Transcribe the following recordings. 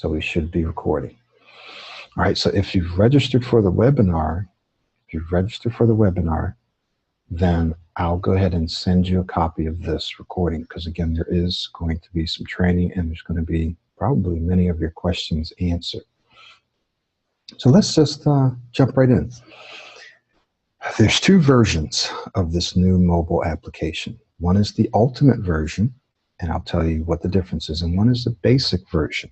So we should be recording. All right, so if you've registered for the webinar, then I'll go ahead and send you a copy of this recording, because again, there is going to be some training and there's going to be probably many of your questions answered. So let's just jump right in. There's two versions of this new mobile application. One is the ultimate version, and I'll tell you what the difference is, and one is the basic version.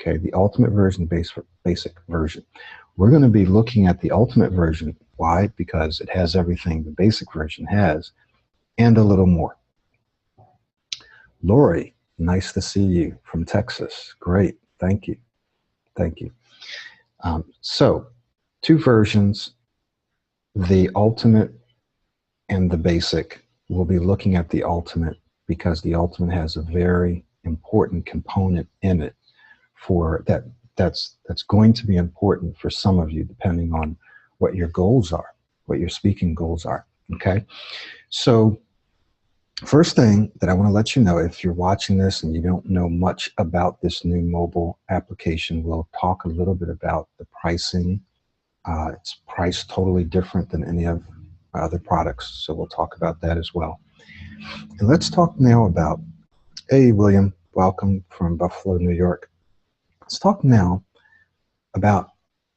Okay, the ultimate version, basic version. We're going to be looking at the ultimate version. Why? Because it has everything the basic version has and a little more. Lori, nice to see you from Texas. Great. Thank you. Thank you. So, two versions, the ultimate and the basic. We'll be looking at the ultimate because the ultimate has a very important component in it for that's going to be important for some of you, depending on what your goals are, what your speaking goals are. Okay, so first thing that I want to let you know, if you're watching this and you don't know much about this new mobile application, we'll talk a little bit about the pricing. It's priced totally different than any of my other products, so we'll talk about that as well. And let's talk now about, hey William, welcome from Buffalo, New York. Let's talk now about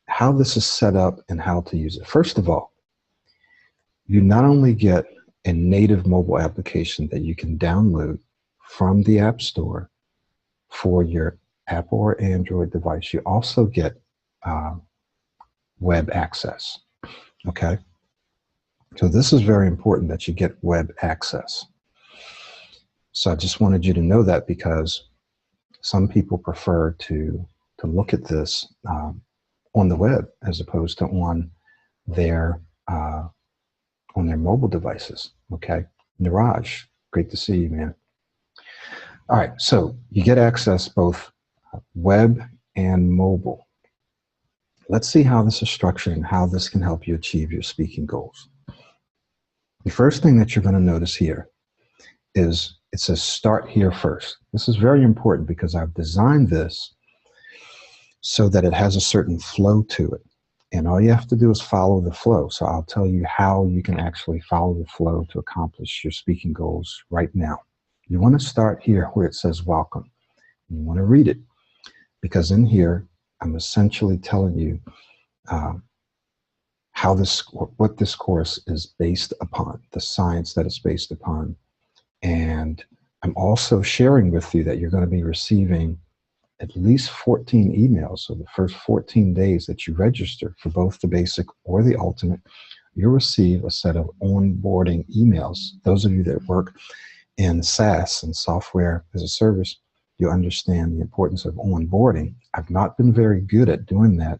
how this is set up and how to use it. First of all, you not only get a native mobile application that you can download from the App Store for your Apple or Android device, you also get web access. Okay, so this is very important that you get web access. So I just wanted you to know that, because some people prefer to look at this on the web as opposed to on their mobile devices. Okay, Niraj, great to see you, man. All right, so you get access both web and mobile. Let's see how this is structured and how this can help you achieve your speaking goals. The first thing that you're going to notice here is it says start here first. This is very important because I've designed this so that it has a certain flow to it. And all you have to do is follow the flow. So I'll tell you how you can actually follow the flow to accomplish your speaking goals right now. You want to start here where it says welcome. You want to read it, because in here, I'm essentially telling you what this course is based upon, the science that it's based upon. And I'm also sharing with you that you're going to be receiving at least 14 emails. So the first 14 days that you register for both the basic or the ultimate, you'll receive a set of onboarding emails. Those of you that work in SaaS and software as a service, you understand the importance of onboarding. I've not been very good at doing that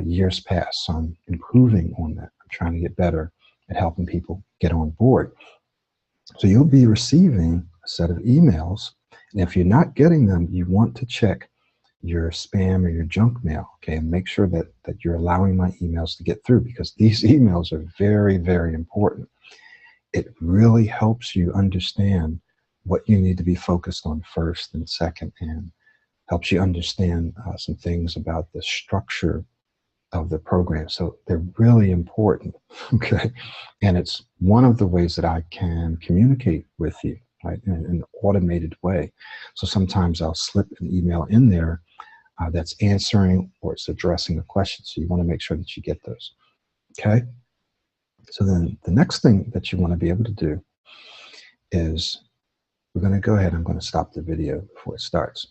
years past, so I'm improving on that. I'm trying to get better at helping people get on board. So you'll be receiving a set of emails, and if you're not getting them, you want to check your spam or your junk mail, okay, and make sure that you're allowing my emails to get through, because these emails are very, very important. It really helps you understand what you need to be focused on first and second, and helps you understand some things about the structure of the program. So they're really important, okay? And it's one of the ways that I can communicate with you, right, in an automated way. So sometimes I'll slip an email in there that's answering or it's addressing a question. So you want to make sure that you get those, okay? So then the next thing that you want to be able to do is, we're going to go ahead, I'm going to stop the video before it starts.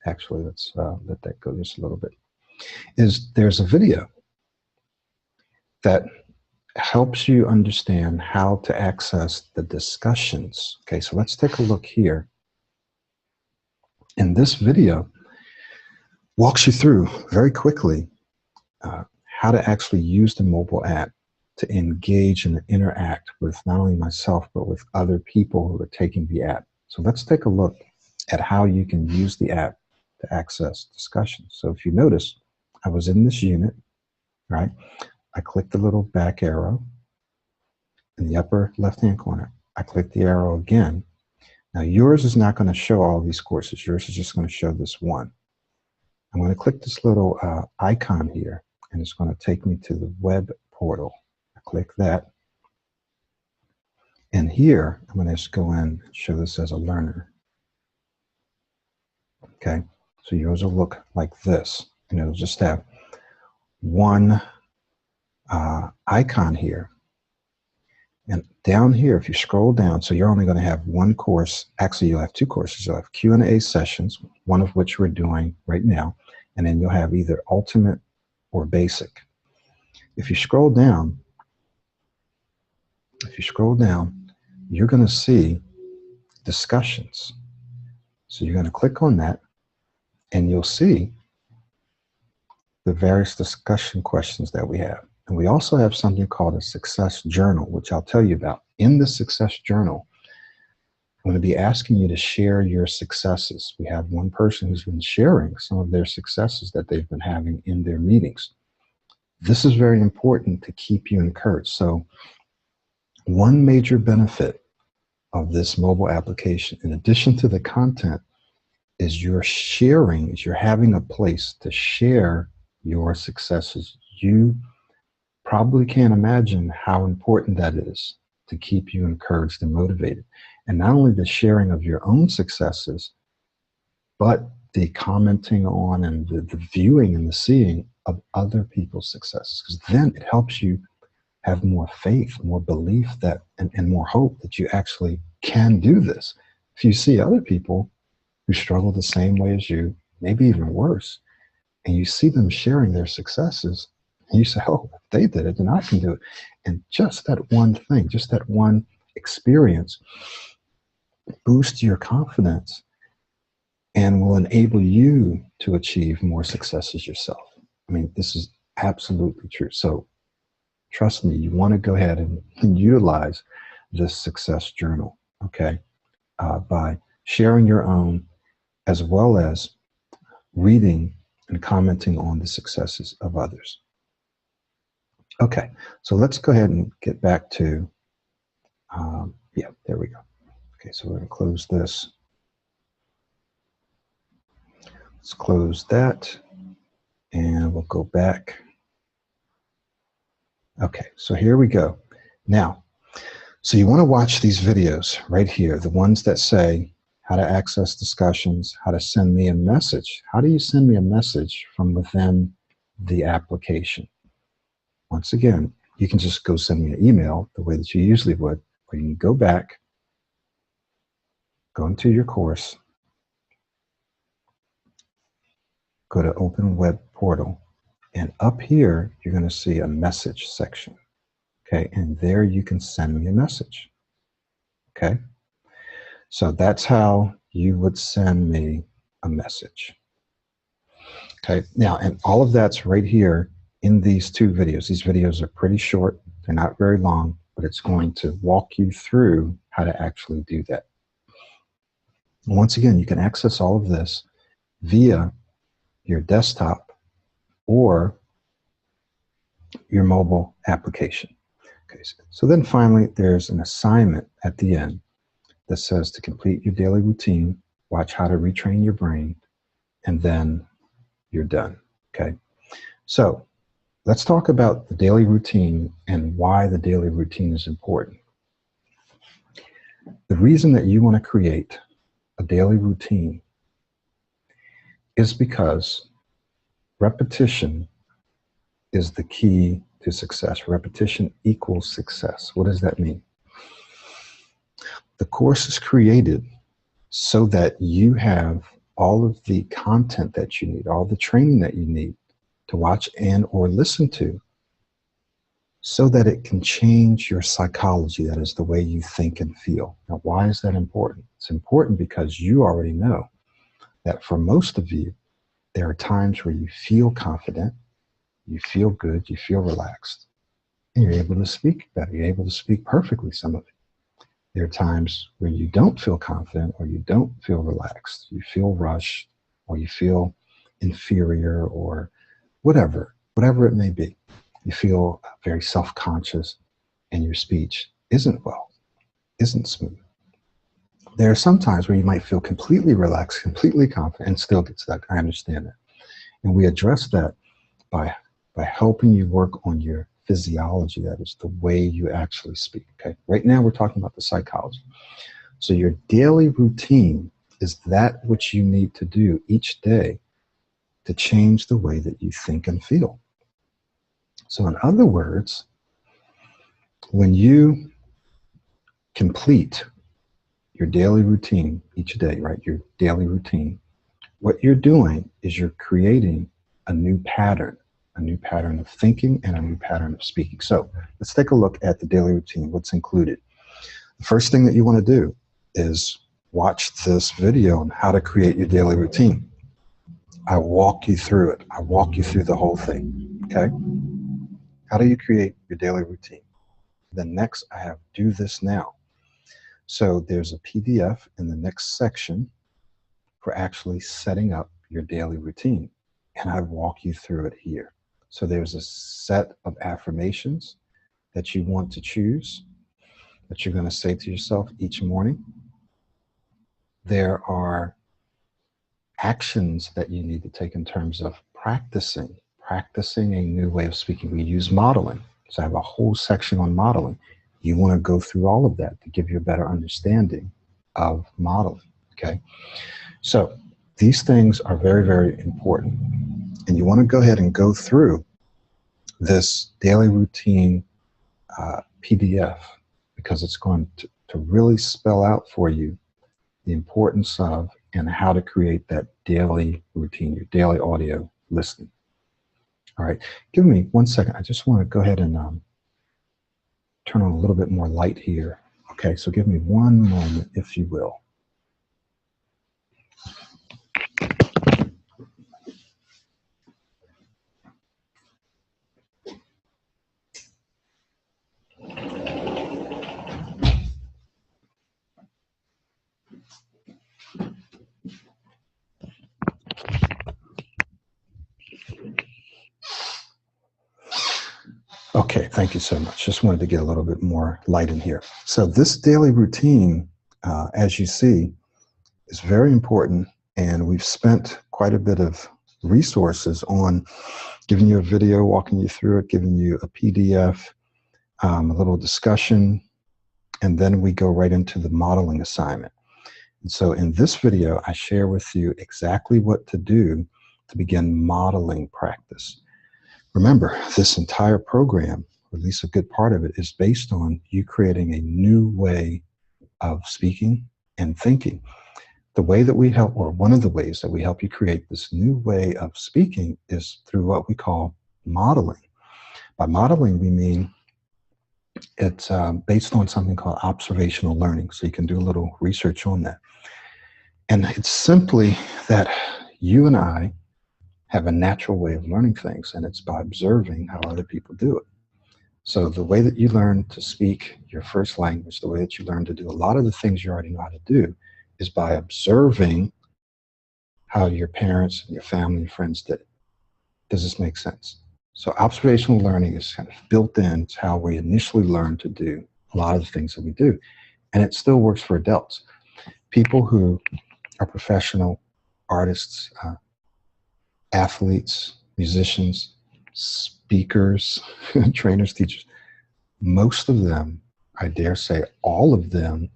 Actually, let's let that go just a little bit. There's a video that helps you understand how to access the discussions. Okay, so let's take a look here. And this video walks you through very quickly how to actually use the mobile app to engage and interact with not only myself, but with other people who are taking the app. So let's take a look at how you can use the app to access discussions. So if you notice, I was in this unit, right? I clicked the little back arrow in the upper left-hand corner. I click the arrow again. Now yours is not going to show all these courses. Yours is just going to show this one. I'm going to click this little icon here, and it's going to take me to the web portal. I click that. And here, I'm going to just go in and show this as a learner. Okay, so yours will look like this, and it'll just have one icon here. And down here, if you scroll down, so you're only going to have one course. Actually, you'll have two courses. You'll have Q&A sessions, one of which we're doing right now, and then you'll have either Ultimate or Basic. If you scroll down, you're going to see discussions. So you're going to click on that, and you'll see the various discussion questions that we have. And we also have something called a success journal, which I'll tell you about. In the success journal, I'm going to be asking you to share your successes. We have one person who's been sharing some of their successes that they've been having in their meetings. This is very important to keep you encouraged. So one major benefit of this mobile application, in addition to the content, is you're having a place to share your successes. You probably can't imagine how important that is to keep you encouraged and motivated. And not only the sharing of your own successes, but the commenting on and the viewing and the seeing of other people's successes. Because then it helps you have more faith, more belief that, and more hope that you actually can do this. If you see other people who struggle the same way as you, maybe even worse, and you see them sharing their successes, and you say, oh, if they did it, then I can do it. And just that one thing, just that one experience boosts your confidence and will enable you to achieve more successes yourself. I mean, this is absolutely true. So trust me, you want to go ahead and utilize this success journal, okay, by sharing your own, as well as reading and commenting on the successes of others. Okay, so let's go ahead and get back to, yeah, there we go. Okay, so we're going to close this. Let's close that, and we'll go back. Okay, so here we go. Now, so you want to watch these videos right here, the ones that say how to access discussions, how to send me a message. How do you send me a message from within the application? Once again, you can just go send me an email the way that you usually would, or you can go back, go into your course, go to Open Web Portal, and up here, you're going to see a message section. Okay, and there you can send me a message. Okay, so that's how you would send me a message. Okay, now, and all of that's right here in these two videos. These videos are pretty short, they're not very long, but it's going to walk you through how to actually do that. Once again, you can access all of this via your desktop or your mobile application. Okay, so then finally, there's an assignment at the end that says to complete your daily routine, watch how to retrain your brain, and then you're done. Okay, so let's talk about the daily routine and why the daily routine is important. The reason that you want to create a daily routine is because repetition is the key to success. Repetition equals success. What does that mean? The course is created so that you have all of the content that you need, all the training that you need to watch and or listen to, so that it can change your psychology. That is the way you think and feel. Now, why is that important? It's important because you already know that for most of you, there are times where you feel confident, you feel good, you feel relaxed, and you're able to speak better. You're able to speak perfectly, some of it. There are times where you don't feel confident, or you don't feel relaxed. You feel rushed, or you feel inferior, or whatever it may be. You feel very self-conscious, and your speech isn't smooth. There are some times where you might feel completely relaxed, completely confident, and still get stuck. I understand that. And we address that by helping you work on your physiology, that is the way you actually speak. Okay, right now we're talking about the psychology. So your daily routine is that which you need to do each day to change the way that you think and feel. So in other words, when you complete your daily routine each day, right, your daily routine, what you're doing is you're creating a new pattern of thinking and a new pattern of speaking. So let's take a look at the daily routine, what's included. The first thing that you want to do is watch this video on how to create your daily routine. I walk you through it. I walk you through the whole thing, okay? How do you create your daily routine? Then next, I have do this now. So there's a PDF in the next section for actually setting up your daily routine. And I walk you through it here. So there's a set of affirmations that you want to choose, that you're going to say to yourself each morning. There are actions that you need to take in terms of practicing a new way of speaking. We use modeling. So I have a whole section on modeling. You want to go through all of that to give you a better understanding of modeling, okay? So these things are very, very important. And you want to go ahead and go through this daily routine PDF, because it's going to really spell out for you the importance of and how to create that daily routine, your daily audio listening. All right, give me 1 second. I just want to go ahead and turn on a little bit more light here. Okay, so give me one moment, if you will. Okay, thank you so much. Just wanted to get a little bit more light in here. So this daily routine, as you see, is very important, and we've spent quite a bit of resources on giving you a video, walking you through it, giving you a PDF, a little discussion, and then we go right into the modeling assignment. And so in this video, I share with you exactly what to do to begin modeling practice. Remember, this entire program, or at least a good part of it, is based on you creating a new way of speaking and thinking. The way that we help, or one of the ways that we help you create this new way of speaking, is through what we call modeling. By modeling, we mean it's based on something called observational learning. So you can do a little research on that. And it's simply that you and I have a natural way of learning things, and it's by observing how other people do it. So the way that you learn to speak your first language, the way that you learn to do a lot of the things you already know how to do, is by observing how your parents and your family and friends did it. Does this make sense? So observational learning is kind of built in. It's how we initially learn to do a lot of the things that we do. And it still works for adults. People who are professional artists, athletes, musicians, speakers, trainers, teachers, most of them, I dare say all of them,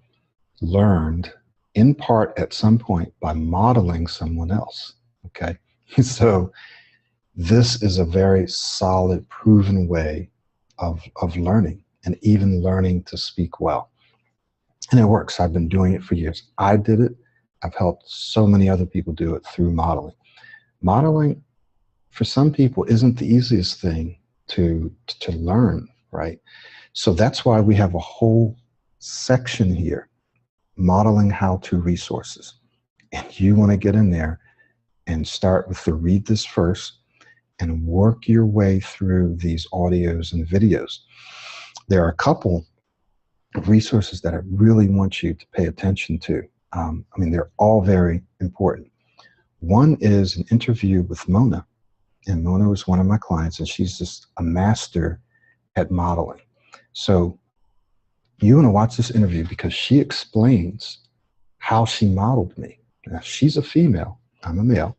learned in part at some point by modeling someone else, okay? So this is a very solid, proven way of learning, and even learning to speak well. And it works. I've been doing it for years. I did it. I've helped so many other people do it through modeling. Modeling, for some people, isn't the easiest thing to learn, right? So that's why we have a whole section here, modeling how-to resources. And you want to get in there and start with the read this first and work your way through these audios and videos. There are a couple of resources that I really want you to pay attention to. I mean, they're all very important. One is an interview with Mona. And Mona was one of my clients, and she's just a master at modeling. So you want to watch this interview because she explains how she modeled me. Now, she's a female, I'm a male,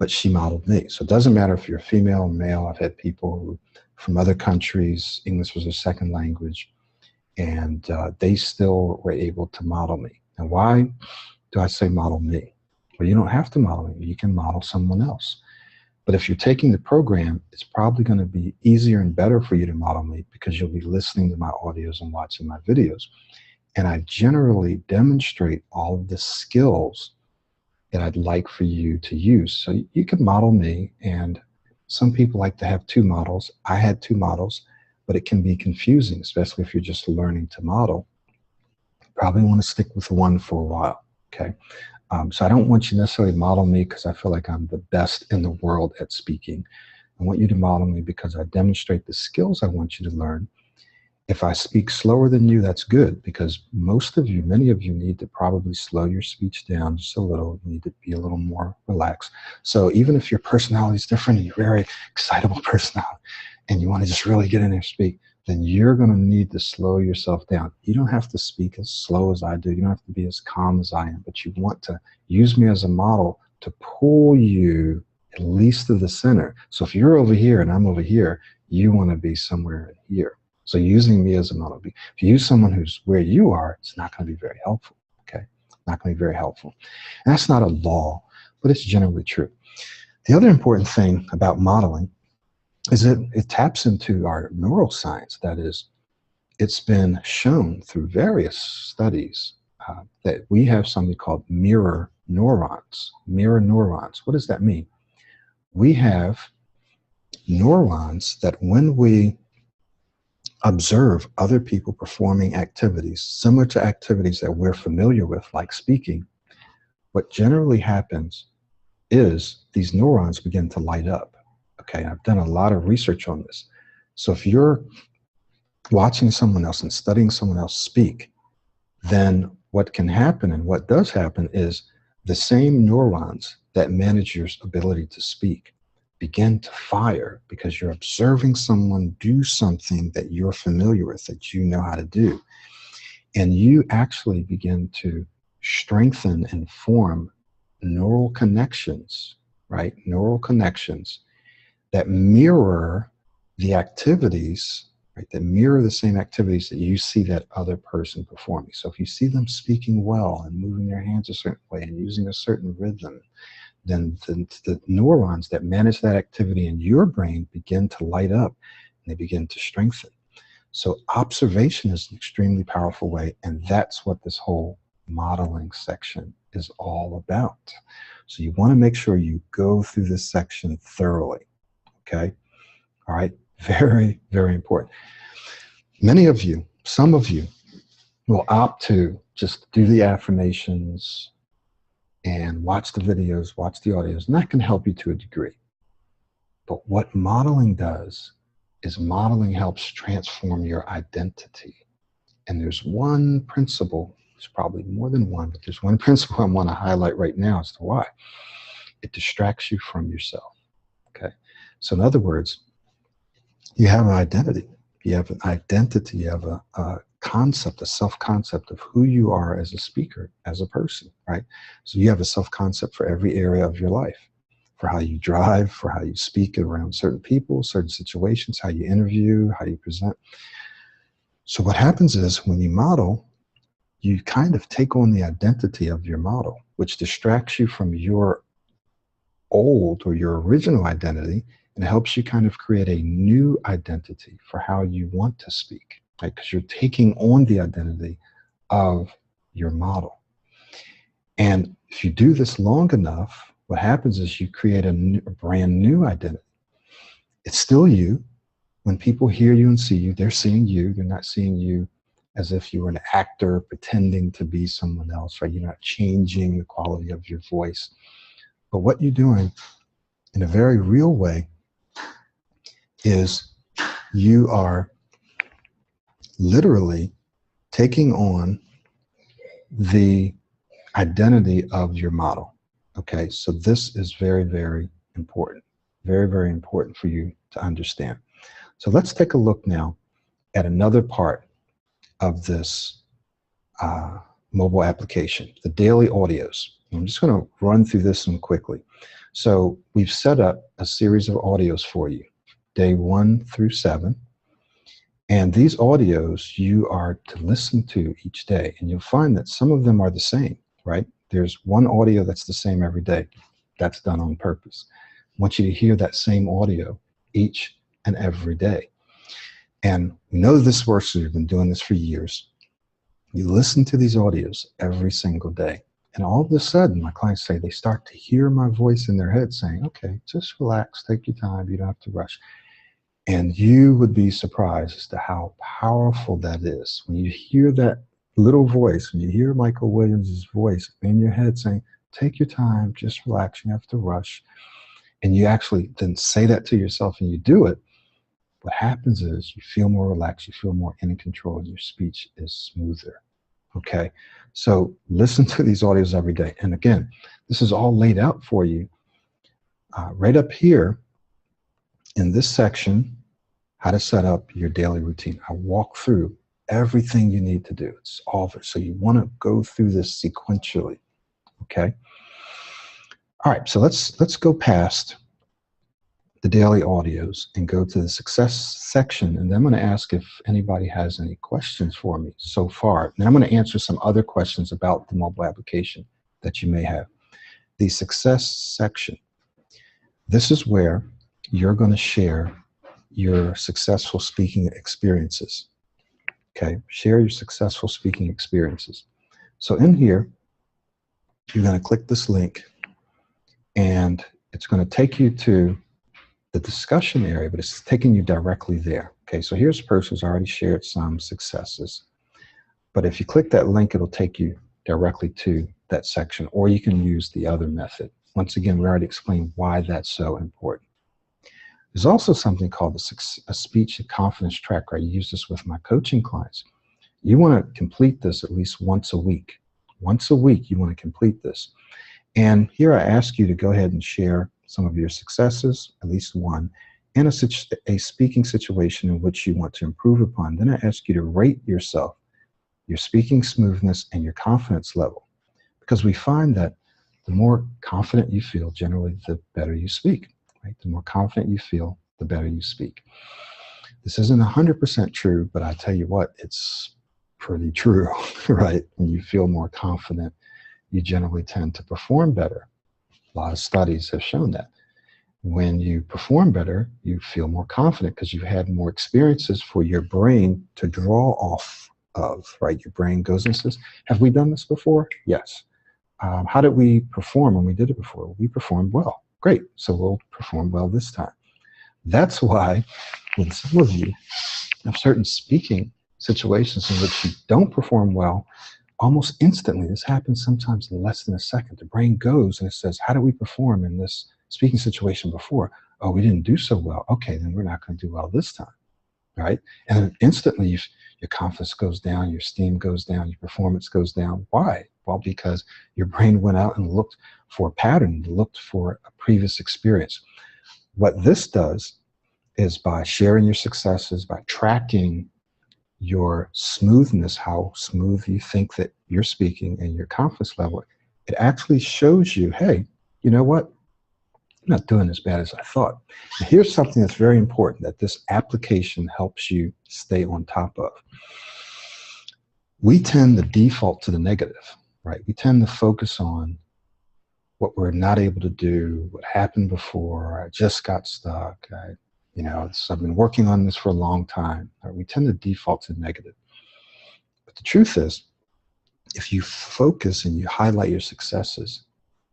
but she modeled me. So it doesn't matter if you're female or male. I've had people who, from other countries, English was their second language, and they still were able to model me. And why do I say model me? Well, you don't have to model me. You can model someone else. But if you're taking the program, it's probably going to be easier and better for you to model me because you'll be listening to my audios and watching my videos. And I generally demonstrate all of the skills that I'd like for you to use. So you can model me, and some people like to have two models. I had two models, but it can be confusing, especially if you're just learning to model. You probably want to stick with one for a while, okay? So I don't want you necessarily to model me because I feel like I'm the best in the world at speaking. I want you to model me because I demonstrate the skills I want you to learn. If I speak slower than you, that's good, because most of you, many of you, need to probably slow your speech down just a little. You need to be a little more relaxed. So even if your personality is different and you're a very excitable personality and you want to just really get in there and speak, then you're going to need to slow yourself down. You don't have to speak as slow as I do. You don't have to be as calm as I am, but you want to use me as a model to pull you at least to the center. So if you're over here and I'm over here, you want to be somewhere in here. So using me as a model, if you use someone who's where you are, it's not going to be very helpful, okay? Not going to be very helpful. And that's not a law, but it's generally true. The other important thing about modeling is that it taps into our neuroscience. That is, it's been shown through various studies that we have something called mirror neurons. Mirror neurons. What does that mean? We have neurons that when we observe other people performing activities similar to activities that we're familiar with, like speaking, what generally happens is these neurons begin to light up. Okay, I've done a lot of research on this. So if you're watching someone else and studying someone else speak, then what can happen, and what does happen, is the same neurons that manage your ability to speak begin to fire because you're observing someone do something that you're familiar with, that you know how to do. And you actually begin to strengthen and form neural connections, right? Neural connections that mirror the activities, right? That mirror the same activities that you see that other person performing. So if you see them speaking well and moving their hands a certain way and using a certain rhythm, then the neurons that manage that activity in your brain begin to light up and they begin to strengthen. So observation is an extremely powerful way, and that's what this whole modeling section is all about. So you want to make sure you go through this section thoroughly, okay? All right, very, very important. Many of you, some of you, will opt to just do the affirmations and watch the videos, watch the audios, and that can help you to a degree. But what modeling does is modeling helps transform your identity. And there's one principle, there's probably more than one, but there's one principle I want to highlight right now as to why. It distracts you from yourself, okay? So in other words, you have an identity. You have an identity, you have a concept, a self-concept of who you are as a speaker, as a person, right? So you have a self-concept for every area of your life, for how you drive, for how you speak around certain people, certain situations, how you interview, how you present. So what happens is when you model, you kind of take on the identity of your model, which distracts you from your old or your original identity, and helps you kind of create a new identity for how you want to speak, right? Because you're taking on the identity of your model. And if you do this long enough, what happens is you create a brand new identity. It's still you. When people hear you and see you, they're seeing you. They're not seeing you as if you were an actor pretending to be someone else, right? You're not changing the quality of your voice. But what you're doing in a very real way is you are literally taking on the identity of your model. Okay, so this is very, very important. Very, very important for you to understand. So let's take a look now at another part of this mobile application, the daily audios. I'm just going to run through this one quickly. So we've set up a series of audios for you, day 1 through 7. And these audios you are to listen to each day. And you'll find that some of them are the same, right? There's one audio that's the same every day. That's done on purpose. I want you to hear that same audio each and every day. And we know this works because we've been doing this for years. You listen to these audios every single day. And all of a sudden, my clients say they start to hear my voice in their head saying, okay, just relax, take your time, you don't have to rush. And you would be surprised as to how powerful that is. When you hear that little voice, when you hear Michael Williams' voice in your head saying, take your time, just relax, you don't have to rush, and you actually then say that to yourself and you do it, what happens is you feel more relaxed, you feel more in control, and your speech is smoother. Okay, so listen to these audios every day. And again, this is all laid out for you right up here in this section, how to set up your daily routine. I walk through everything you need to do. It's all of it. So you want to go through this sequentially. Okay. All right. So let's go past the daily audios and go to the success section. And then I'm going to ask if anybody has any questions for me so far. And I'm going to answer some other questions about the mobile application that you may have. The success section. This is where you're going to share your successful speaking experiences. Okay, share your successful speaking experiences. So in here, you're going to click this link and it's going to take you to the discussion area, but it's taking you directly there. Okay, so here's a person who's already shared some successes. But if you click that link, it'll take you directly to that section, or you can use the other method. Once again, we already explained why that's so important. There's also something called a speech and confidence tracker. I use this with my coaching clients. You want to complete this at least once a week. Once a week, you want to complete this. And here I ask you to go ahead and share some of your successes, at least one, and a speaking situation in which you want to improve upon. Then I ask you to rate yourself, your speaking smoothness, and your confidence level. Because we find that the more confident you feel, generally, the better you speak. Right? The more confident you feel, the better you speak. This isn't 100% true, but I tell you what, it's pretty true, right? When you feel more confident, you generally tend to perform better. A lot of studies have shown that. When you perform better, you feel more confident because you've had more experiences for your brain to draw off of, right? Your brain goes and says, have we done this before? Yes. How did we perform when we did it before? We performed well. Great. So we'll perform well this time. That's why with some of you have certain speaking situations in which you don't perform well, almost instantly, this happens sometimes in less than a second. The brain goes and it says, how did we perform in this speaking situation before? Oh, we didn't do so well. Okay, then we're not going to do well this time, right? And then instantly your confidence goes down, your esteem goes down, your performance goes down. Why? Well, because your brain went out and looked for a pattern, looked for a previous experience. What this does is by sharing your successes, by tracking your smoothness, how smooth you think that you're speaking, and your confidence level, it actually shows you, hey, you know what? I'm not doing as bad as I thought. And here's something that's very important that this application helps you stay on top of. We tend to default to the negative, right? We tend to focus on what we're not able to do, what happened before, I just got stuck, I've been working on this for a long time. We tend to default to negative. But the truth is, if you focus and you highlight your successes,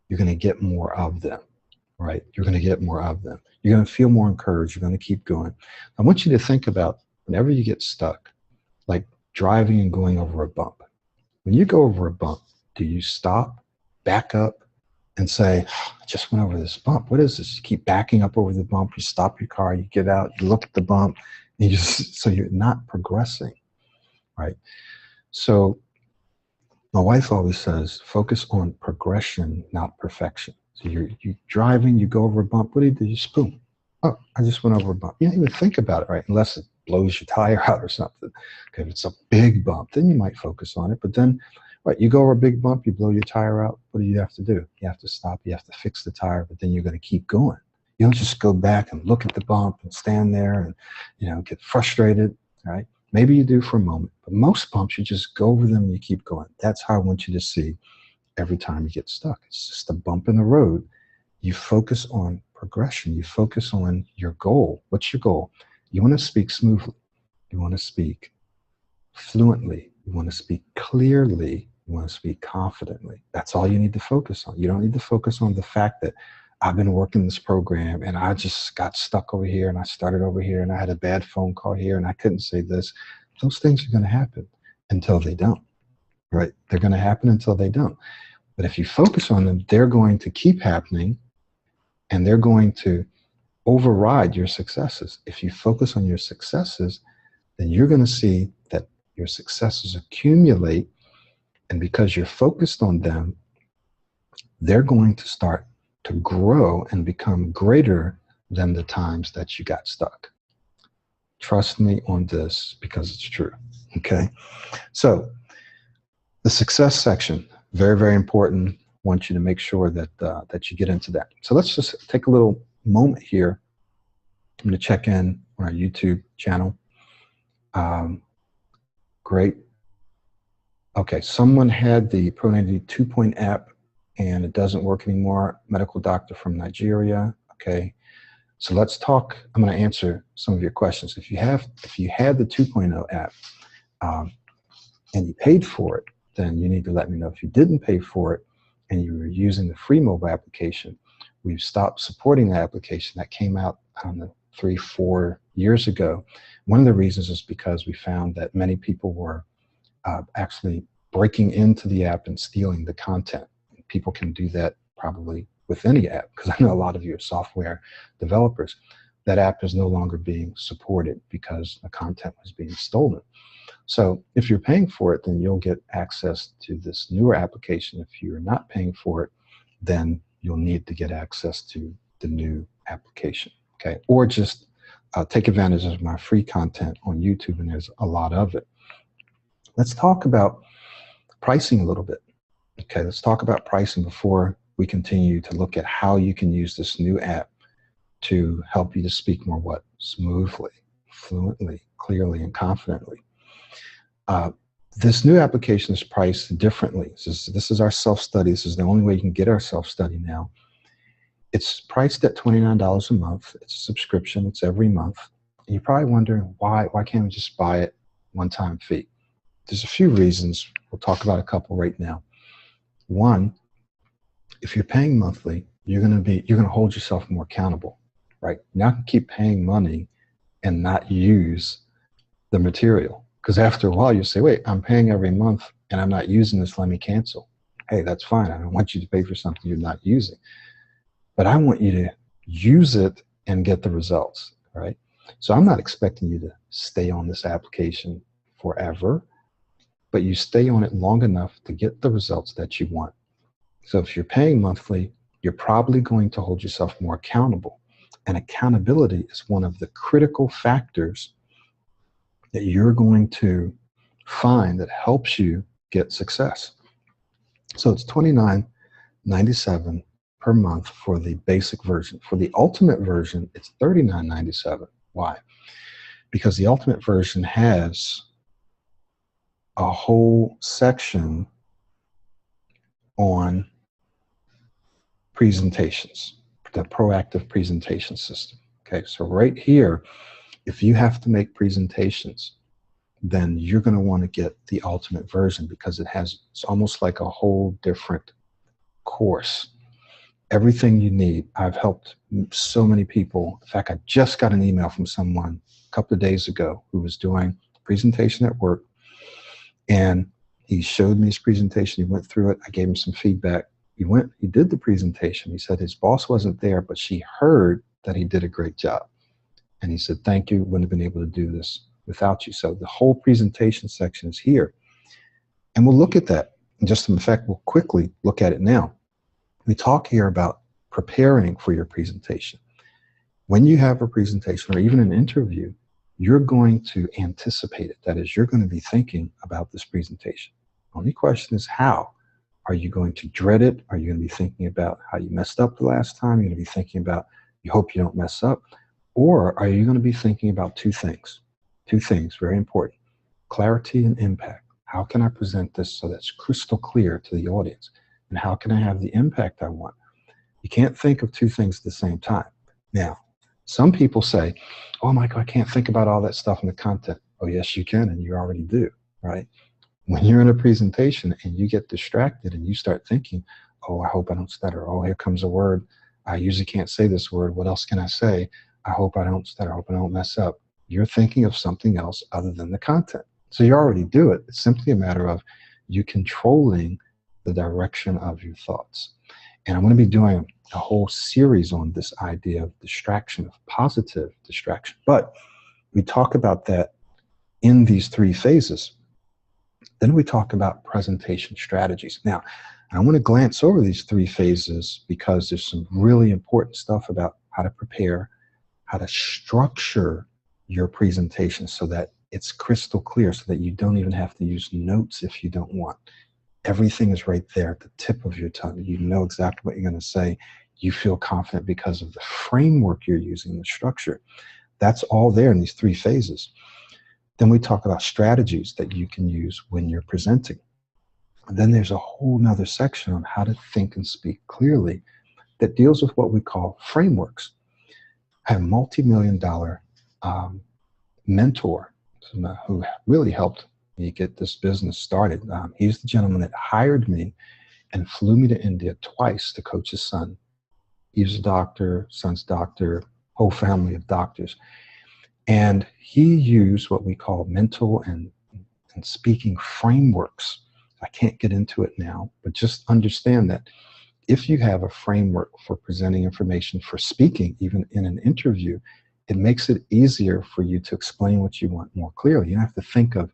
you're going to get more of them, right? You're going to get more of them. You're going to feel more encouraged. You're going to keep going. I want you to think about whenever you get stuck, like driving and going over a bump. When you go over a bump, do you stop, back up, and say, I just went over this bump. What is this? You keep backing up over the bump. You stop your car. You get out. You look at the bump. And so you're not progressing, right? So my wife always says, focus on progression, not perfection. So you're driving. You go over a bump. What do you do? You just boom. Oh, I just went over a bump. You don't even think about it, right? Unless it blows your tire out or something. Okay, if it's a big bump, then you might focus on it. But then, Right, you go over a big bump, you blow your tire out. What do you have to do? You have to stop, you have to fix the tire, but then you're going to keep going. You don't just go back and look at the bump and stand there and, get frustrated, right? Maybe you do for a moment, but most bumps, you just go over them and you keep going. That's how I want you to see every time you get stuck. It's just a bump in the road. You focus on progression. You focus on your goal. What's your goal? You want to speak smoothly. You want to speak fluently. You want to speak clearly. You want to speak confidently. That's all you need to focus on. You don't need to focus on the fact that I've been working this program and I just got stuck over here and I started over here and I had a bad phone call here and I couldn't say this. Those things are going to happen until they don't, right? They're going to happen until they don't. But if you focus on them, they're going to keep happening and they're going to override your successes. If you focus on your successes, then you're going to see that your successes accumulate. And because you're focused on them, they're going to start to grow and become greater than the times that you got stuck. Trust me on this because it's true. Okay. So the success section, very, very important. I want you to make sure that that you get into that. So let's just take a little moment here. I'm going to check in on our YouTube channel. Great. Okay, someone had the Pro90d 2.0 app and it doesn't work anymore. Medical doctor from Nigeria. Okay, so let's talk. I'm going to answer some of your questions. If you had the 2.0 app and you paid for it, then you need to let me know. If you didn't pay for it and you were using the free mobile application, we've stopped supporting that application. That came out 3-4 years ago. One of the reasons is because we found that many people were actually breaking into the app and stealing the content. People can do that probably with any app, because I know a lot of you are software developers. That app is no longer being supported because the content was being stolen. So if you're paying for it, then you'll get access to this newer application. If you're not paying for it, then you'll need to get access to the new application, okay? Or just take advantage of my free content on YouTube, and there's a lot of it. Let's talk about pricing a little bit. Okay, let's talk about pricing before we continue to look at how you can use this new app to help you to speak more smoothly, fluently, clearly, and confidently. This new application is priced differently. This is our self-study. This is the only way you can get our self-study now. It's priced at $29 a month. It's a subscription. It's every month. And you're probably wondering why can't we just buy it one-time fee? There's a few reasons. We'll talk about a couple right now. One, if you're paying monthly, you're going to hold yourself more accountable, right? You're not going to keep paying money and not use the material, because after a while you say, wait, I'm paying every month and I'm not using this, let me cancel. Hey, that's fine. I don't want you to pay for something you're not using, but I want you to use it and get the results, right? So I'm not expecting you to stay on this application forever, but you stay on it long enough to get the results that you want. So if you're paying monthly, you're probably going to hold yourself more accountable. And accountability is one of the critical factors that you're going to find that helps you get success. So it's $29.97 per month for the basic version. For the ultimate version, it's $39.97. Why? Because the ultimate version has a whole section on presentations, the proactive presentation system. Okay, so right here, if you have to make presentations, then you're going to want to get the ultimate version, because it's almost like a whole different course. Everything you need. I've helped so many people. In fact, I just got an email from someone a couple of days ago who was doing a presentation at work, and he showed me his presentation. He went through it. I gave him some feedback. He did the presentation. He said his boss wasn't there, but she heard that he did a great job. And he said, thank you, wouldn't have been able to do this without you. So the whole presentation section is here. And we'll look at that. And just in fact, we'll quickly look at it now. We talk here about preparing for your presentation. When you have a presentation or even an interview, you're going to anticipate it. That is, you're going to be thinking about this presentation. Only question is how. Are you going to dread it? Are you going to be thinking about how you messed up the last time? You're going to be thinking about you hope you don't mess up? Or are you going to be thinking about two things? Two things, very important. Clarity and impact. How can I present this so that's crystal clear to the audience? And how can I have the impact I want? You can't think of two things at the same time. Now, some people say, oh, Michael, I can't think about all that stuff in the content. Oh, yes, you can, and you already do, right? When you're in a presentation and you get distracted and you start thinking, oh, I hope I don't stutter. Oh, here comes a word. I usually can't say this word. What else can I say? I hope I don't stutter. I hope I don't mess up. You're thinking of something else other than the content. So you already do it. It's simply a matter of you controlling the direction of your thoughts. And I'm going to be doing a whole series on this idea of distraction, of positive distraction. But we talk about that in these three phases. Then we talk about presentation strategies. Now, I want to glance over these three phases because there's some really important stuff about how to prepare, how to structure your presentation so that it's crystal clear, so that you don't even have to use notes if you don't want. Everything is right there at the tip of your tongue. You know exactly what you're going to say. You feel confident because of the framework you're using, the structure. That's all there in these three phases. Then we talk about strategies that you can use when you're presenting. And then there's a whole nother section on how to think and speak clearly that deals with what we call frameworks. I have a multi-million-dollar mentor who really helped me get this business started. He's the gentleman that hired me and flew me to India twice to coach his son. He's a doctor, son's doctor, whole family of doctors. And he used what we call mental and speaking frameworks. I can't get into it now, but just understand that if you have a framework for presenting information, for speaking, even in an interview, it makes it easier for you to explain what you want more clearly. You don't have to think of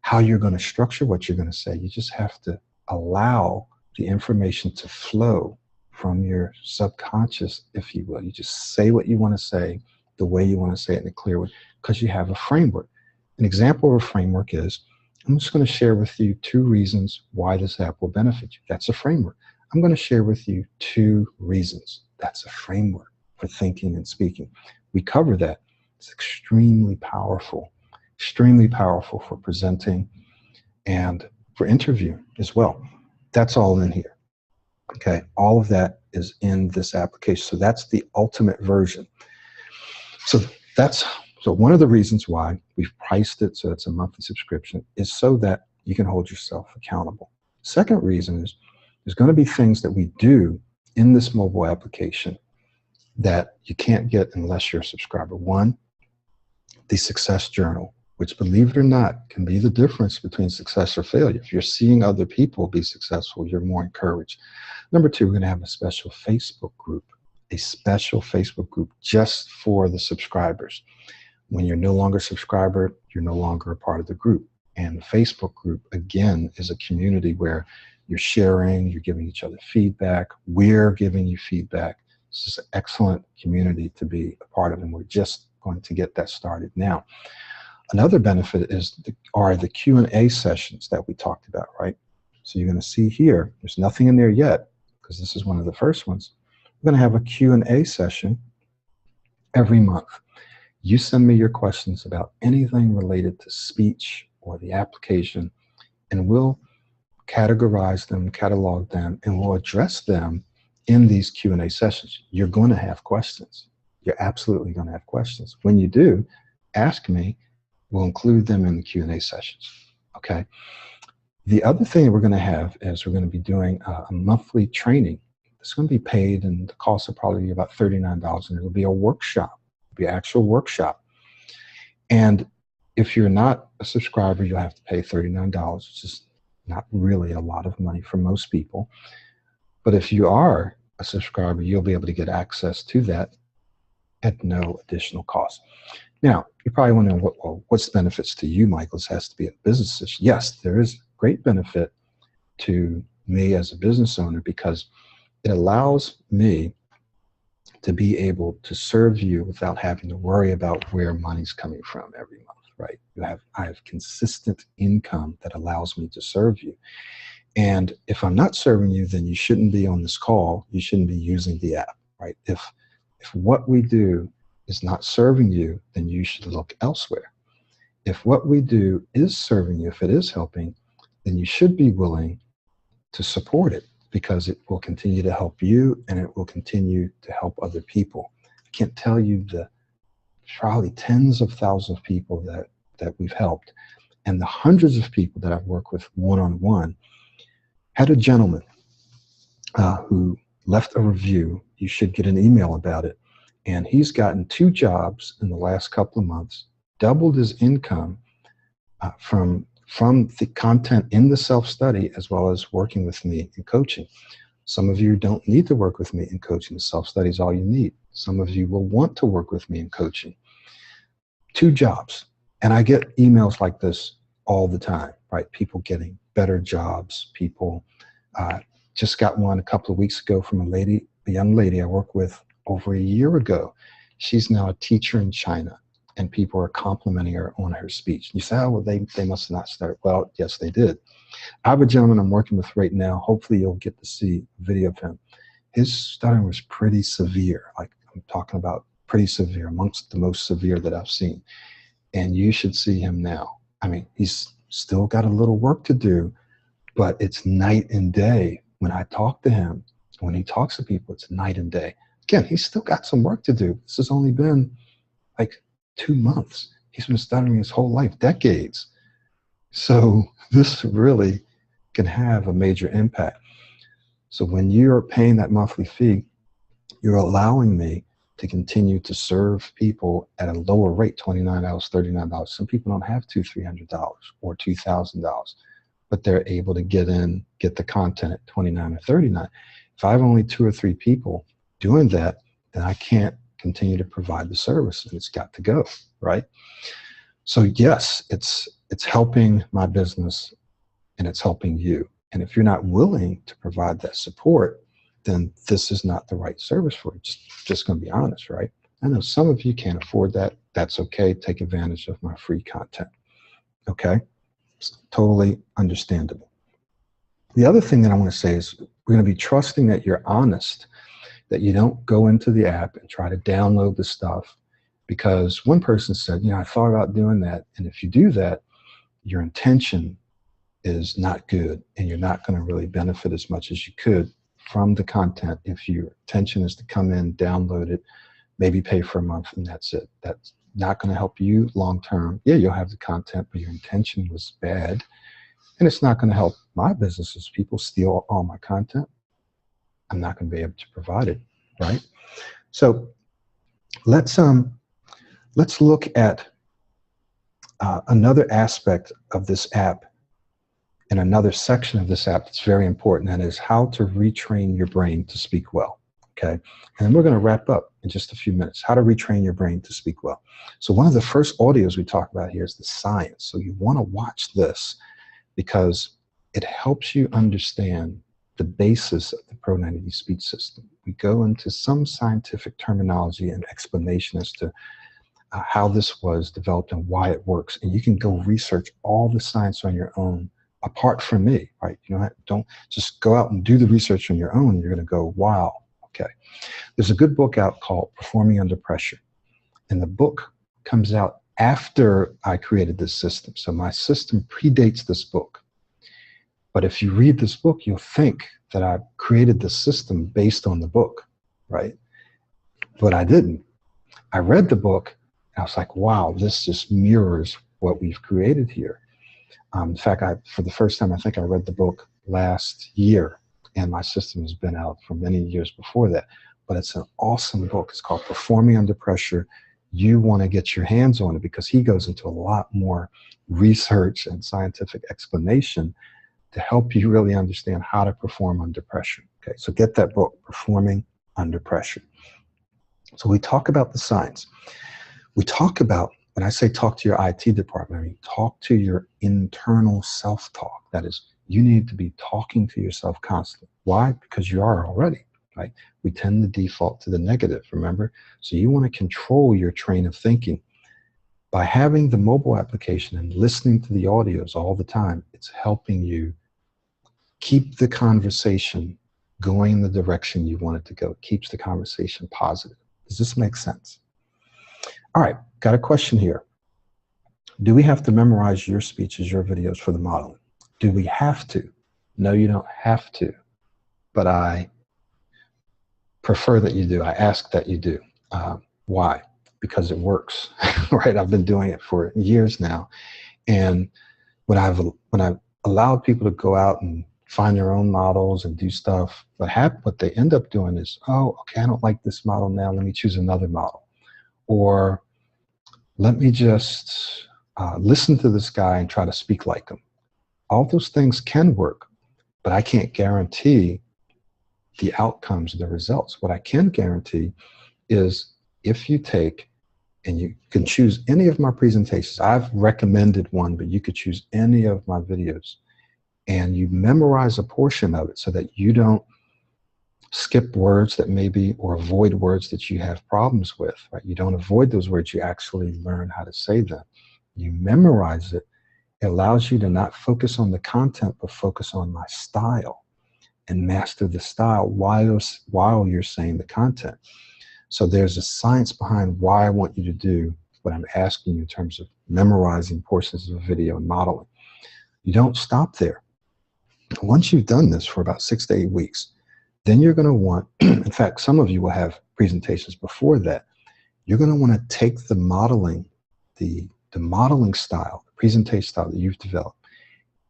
how you're going to structure what you're going to say. You just have to allow the information to flow from your subconscious, if you will. You just say what you want to say, the way you want to say it in a clear way, because you have a framework. An example of a framework is, I'm just going to share with you 2 reasons why this app will benefit you. That's a framework. I'm going to share with you 2 reasons. That's a framework for thinking and speaking. We cover that. It's extremely powerful for presenting and for interviewing as well. That's all in here. Okay, all of that is in this application. So that's the ultimate version. So one of the reasons why we've priced it so it's a monthly subscription is so that you can hold yourself accountable. Second reason is there's going to be things that we do in this mobile application that you can't get unless you're a subscriber. One, the success journal, which, believe it or not, can be the difference between success or failure. If you're seeing other people be successful, you're more encouraged. Number 2, we're going to have a special Facebook group just for the subscribers. When you're no longer a subscriber, you're no longer a part of the group. And the Facebook group, again, is a community where you're sharing, you're giving each other feedback. We're giving you feedback. This is an excellent community to be a part of, and we're just going to get that started now. Another benefit are the Q&A sessions that we talked about, right? So you're going to see here, there's nothing in there yet, because this is one of the first ones. We're going to have a Q&A session every month. You send me your questions about anything related to speech or the application, and we'll categorize them, catalog them, and we'll address them in these Q&A sessions. You're going to have questions. You're absolutely going to have questions. When you do, ask me. We'll include them in the Q&A sessions, okay? The other thing that we're going to have is we're going to be doing a monthly training. It's going to be paid, and the cost will probably be about $39, and it'll be a workshop. It'll be an actual workshop. And if you're not a subscriber, you'll have to pay $39, which is not really a lot of money for most people. But if you are a subscriber, you'll be able to get access to that at no additional cost. Now, you're probably wondering, what's the benefits to you, Michael? This has to be a business issue. Yes, there is great benefit to me as a business owner because it allows me to be able to serve you without having to worry about where money's coming from every month, right? I have consistent income that allows me to serve you. And if I'm not serving you, then you shouldn't be on this call. You shouldn't be using the app, right? If what we do is not serving you, then you should look elsewhere. If what we do is serving you, if it is helping, then you should be willing to support it, because it will continue to help you and it will continue to help other people. I can't tell you the probably tens of thousands of people that we've helped, and the hundreds of people that I've worked with one-on-one. Had a gentleman who left a review. You should get an email about it. And he's gotten 2 jobs in the last couple of months, doubled his income from the content in the self-study, as well as working with me in coaching. Some of you don't need to work with me in coaching. The self-study is all you need. Some of you will want to work with me in coaching. 2 jobs. And I get emails like this all the time, right? People getting better jobs. People just got one a couple of weeks ago from a young lady I worked with over a year ago. She's now a teacher in China, and people are complimenting her on her speech. You say, oh, well, they must have not started. Well, yes, they did. I have a gentleman I'm working with right now. Hopefully you'll get to see a video of him. His stuttering was pretty severe. Like, I'm talking about pretty severe, amongst the most severe that I've seen. And you should see him now. I mean, he's still got a little work to do, but it's night and day. When I talk to him, when he talks to people, it's night and day. Again, he's still got some work to do. This has only been like 2 months. He's been stuttering his whole life, decades. So this really can have a major impact. So when you're paying that monthly fee, you're allowing me to continue to serve people at a lower rate, $29, $39. Some people don't have $200, $300 or $2,000, but they're able to get the content at $29 or $39. If I have only 2 or 3 people doing that, then I can't continue to provide the service, and it's got to go, right? So yes, it's helping my business and it's helping you. And if you're not willing to provide that support, then this is not the right service for you. Just going to be honest, right? I know some of you can't afford that. That's okay. Take advantage of my free content. Okay? It's totally understandable. The other thing that I want to say is we're going to be trusting that you're honest, that you don't go into the app and try to download the stuff, because one person said, you know, I thought about doing that. And if you do that, your intention is not good and you're not going to really benefit as much as you could from the content if your intention is to come in, download it, maybe pay for a month, and that's it. That's not going to help you long term. Yeah, you'll have the content, but your intention was bad. And it's not going to help my businesses. People steal all my content. I'm not going to be able to provide it, right? So let's look at another aspect of this app, and another section of this app that's very important, and is how to retrain your brain to speak well, okay? And then we're going to wrap up in just a few minutes, how to retrain your brain to speak well. So one of the first audios we talk about here is the science. So you want to watch this because it helps you understand the basis of the Pro90d speech system. We go into some scientific terminology and explanation as to how this was developed and why it works. And you can go research all the science on your own, apart from me, right? You know, don't just go out and do the research on your own. You're going to go, wow, okay. There's a good book out called Performing Under Pressure. And the book comes out after I created this system. So my system predates this book. But if you read this book, you'll think that I created the system based on the book, right? But I didn't. I read the book, and I was like, wow, this just mirrors what we've created here. In fact, for the first time, I think I read the book last year, and my system has been out for many years before that. But it's an awesome book. It's called Performing Under Pressure. You want to get your hands on it because he goes into a lot more research and scientific explanation to help you really understand how to perform under pressure. Okay, so get that book, Performing Under Pressure. So we talk about the science. We talk about, when I say talk to your IT department, I mean talk to your internal self-talk. That is, you need to be talking to yourself constantly. Why? Because you are already, right? We tend to default to the negative, remember? So you want to control your train of thinking By having the mobile application and listening to the audios all the time, it's helping you keep the conversation going in the direction you want it to go. It keeps the conversation positive. Does this make sense? All right, got a question here. Do we have to memorize your speeches, your videos for the modeling? Do we have to? No, you don't have to, but I prefer that you do. I ask that you do. Why? Because it works, right? I've been doing it for years now. And when I've allowed people to go out and find their own models and do stuff, what they end up doing is, oh, okay, I don't like this model now, let me choose another model. Or let me just listen to this guy and try to speak like him. All those things can work, but I can't guarantee the outcomes, the results. What I can guarantee is if you take, and you can choose any of my presentations, I've recommended one, but you could choose any of my videos, and you memorize a portion of it so that you don't skip words that maybe, or avoid words that you have problems with, right? You don't avoid those words, you actually learn how to say them. You memorize it. It allows you to not focus on the content, but focus on my style and master the style while you're saying the content. So there's a science behind why I want you to do what I'm asking you in terms of memorizing portions of a video and modeling. You don't stop there. Once you've done this for about 6 to 8 weeks, then you're going to want, in fact, some of you will have presentations before that. You're going to want to take the modeling, the modeling style, the presentation style that you've developed,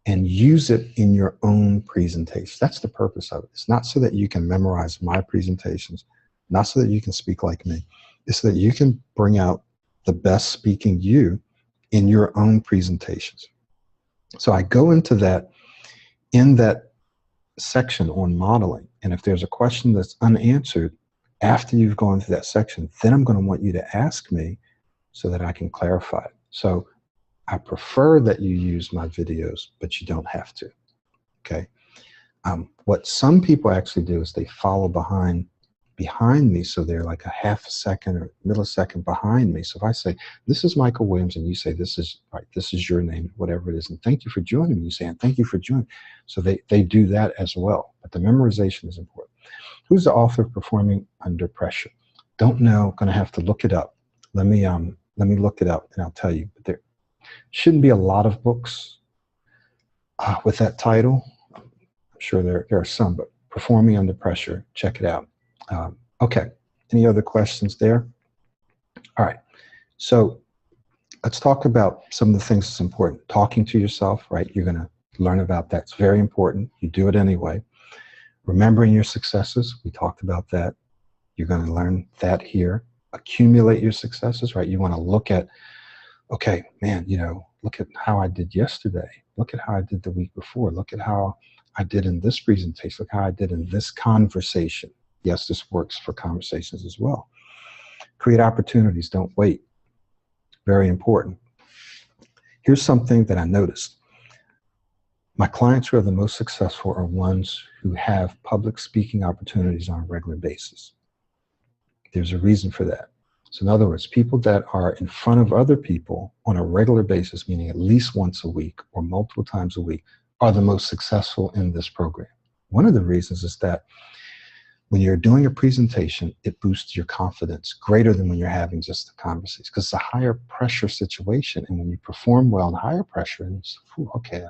and use it in your own presentation. That's the purpose of it. It's not so that you can memorize my presentations, not so that you can speak like me. It's so that you can bring out the best speaking you in your own presentations. So I go into that in that section on modeling. And if there's a question that's unanswered after you've gone through that section, then I'm going to want you to ask me so that I can clarify it. So I prefer that you use my videos, but you don't have to, okay? What some people actually do is they follow behind me, so they're like a half a second or millisecond behind me. So if I say, this is Michael Williams, and you say, this is right, this is your name, whatever it is, and thank you for joining me, you say, and thank you for joining. So they do that as well, but the memorization is important. Who's the author of Performing Under Pressure? Don't know, gonna have to look it up. Let me look it up and I'll tell you. But there shouldn't be a lot of books with that title. I'm sure there are some, but Performing Under Pressure, check it out. Okay, any other questions there? All right, so let's talk about some of the things that's important. Talking to yourself, right? You're gonna learn about that. It's very important. You do it anyway. Remembering your successes, we talked about that. You're gonna learn that here. Accumulate your successes, right? You wanna look at, okay, man, you know, look at how I did yesterday. Look at how I did the week before. Look at how I did in this presentation. Look how I did in this conversation. Yes, this works for conversations as well. Create opportunities, don't wait. Very important. Here's something that I noticed. My clients who are the most successful are ones who have public speaking opportunities on a regular basis. There's a reason for that. So in other words, people that are in front of other people on a regular basis, meaning at least once a week or multiple times a week, are the most successful in this program. One of the reasons is that when you're doing a presentation, it boosts your confidence greater than when you're having just a conversation, because it's a higher pressure situation. And when you perform well in higher pressure, it's, okay,